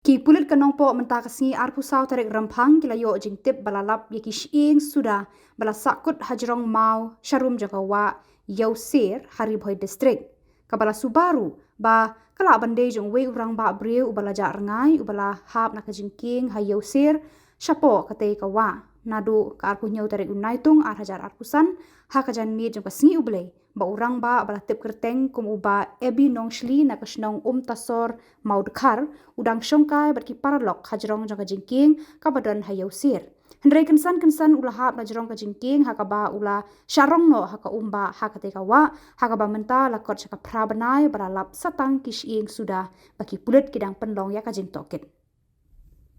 Ki pulit kanong po menta kasngi arpu saw tarik rampang kila yo jing tip balalap yaki shiing suda bala sakut hajrong mau sharum jakawa yau ser hari boy district kabala subaru ba kala bande jong we urang ba breu ubala jar ngai ubala hap na kajingking ha yau ser shapo kate kawa nadu ka arpu nyau tarik unaitung ar hajar arpusan ha kajan mi jong kasngi uble ba urang ba bala tip kerteng kum uba ebi nong shli na kasnong tasor mau dekhar udang syongkai bat ki paralok hajrong jong kajingking kabadon hayau sir hendrai kensan ulah hap na jrong kajingking hakaba ula syarong no haka umba hakate kawa hakaba menta lakot chaka prabanai baralap satang kishing sudah baki pulit kidang penlong ya kajing tokit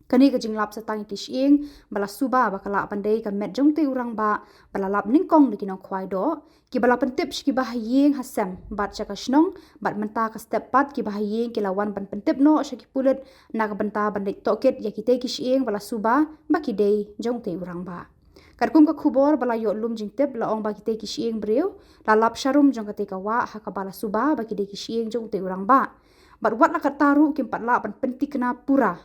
kani kajing lap satang kishing bala suba bakala pandai ka met jong te urang ba bala lap ningkong de kinong khwai do ki bala pentip ki bahayeng hasam bat chaka shnong bat menta ka step pat ki bahayeng ki lawan ban pentip no shaki pulit na ka benta bandai toket ya ki te kishing bala suba baki dei jong te urang ba karkum ka khubor bala yo lum jing tip la ong ba ki te kishing breu la lap sharum jong ka te ka wa ha ka bala suba baki dei kishing jong te urang ba bat wat la ka taru kim pat la ban pentik na pura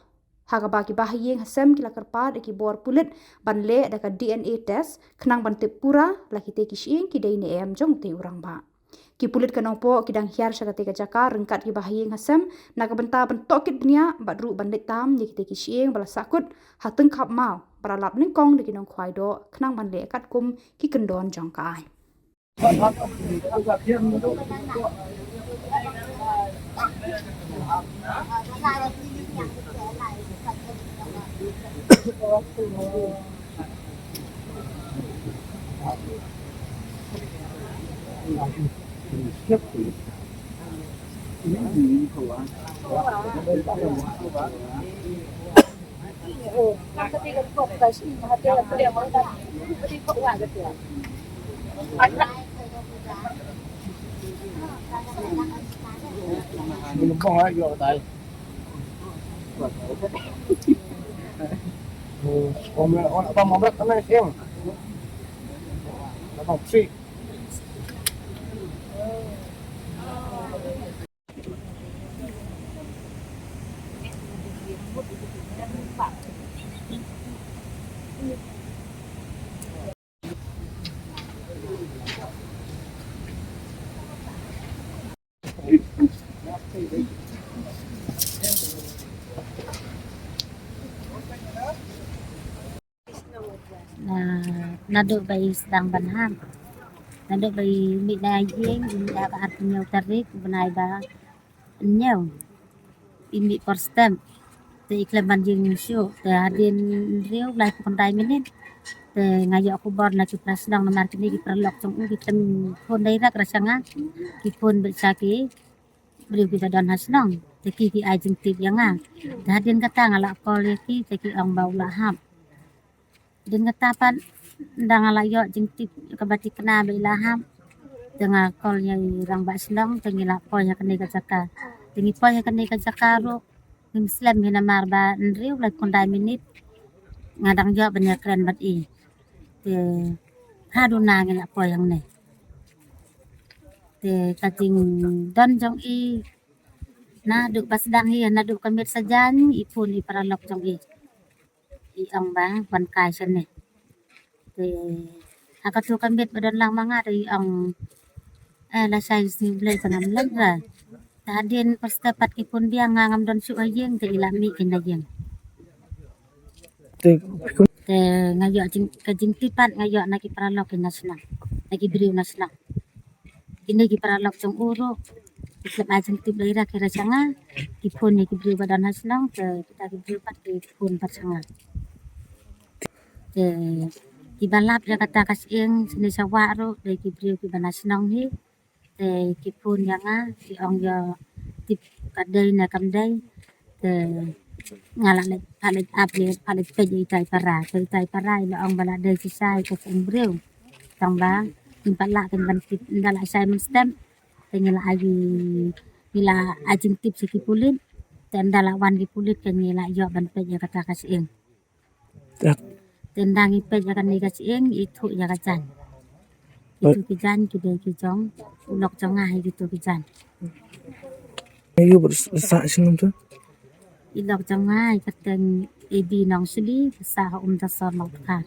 haga baki bahayeng hasem kila kerpad ki bor pulit ban le da ka DNA test kenang ban te pura la ki te kishing ki dei ne em jong te urang ba ki pulit kanong po kidang hiar sya ka te ka jaka rengkat ki bahayeng hasem na ka benta ban tokit dunia bat ru ban le tam ni ki te kishing bala sakut ha teng kap mau baralap ning kong de kinong khwai do kenang ban le kat kum ki kendon jong kai Lumpong lagi ako tayo. Wala pa mabrak na siyang. Napang si. Nado bay sedang banham nado bay mi na yeng mi da ka at nyaw tarik banay ba nyaw ini porstem te iklaman jing syo te hadin riu lai pandai minit te ngayo aku bor na ki prasdang na mar kini ki perlok chung ki tem phone dai rak rasanga ki phone bersaki beliau kita dan hasnang te ki ai jing tip yanga te hadin kata ngala kol ki te ki ong bau lahap din katapan ndang ala yo jing tip kabati kena be lahap tengah kolnya rang ba silong tengila poya kene ka jaka tengi poya kene ka jaka ro Muslim hina marba nriu lai kondai minit ngadang jo banyak keren bat i te hadu na ngila poyang ne te kating don jong i na du pasdang hi na du kamit sajan ipun i paralok jong i ang ba ban kai sen ne te hakatu kamit badon lang mga ri ang la size ni blay tanam lang ra tadin perstepat ipun dia ngangam don su ayeng te ilami kinayeng te ngayo jing kajing tipat ngayo na ki paralok nasna lagi beriu nasna ini ki paralok jong uro iklap ajeng tip laira kira sanga ki phone ni ki beriu badan nasna te kita ki beriu pat ki phone pat sanga te ki balap ya kata kasing sini sawaro de ki beriu ki banasnong hi te ki phone yanga ki ong yo tip kadai na kamdai te ngalat palit update palit page itai para ila ang bala de si sai ko umbreu tamba timpat la kan ban tip ndala sai men stem tengila agi nila ajing tip si kipulit tendala wan kipulit kan nila yo ban page kata kasing tendangi page kan ni kasing itu ya kajan itu kijan kide kijong ulok jonga gitu kijan Ayo bersak sing tu. ilok jangai kateng ebi nong suli sa dasar nok ka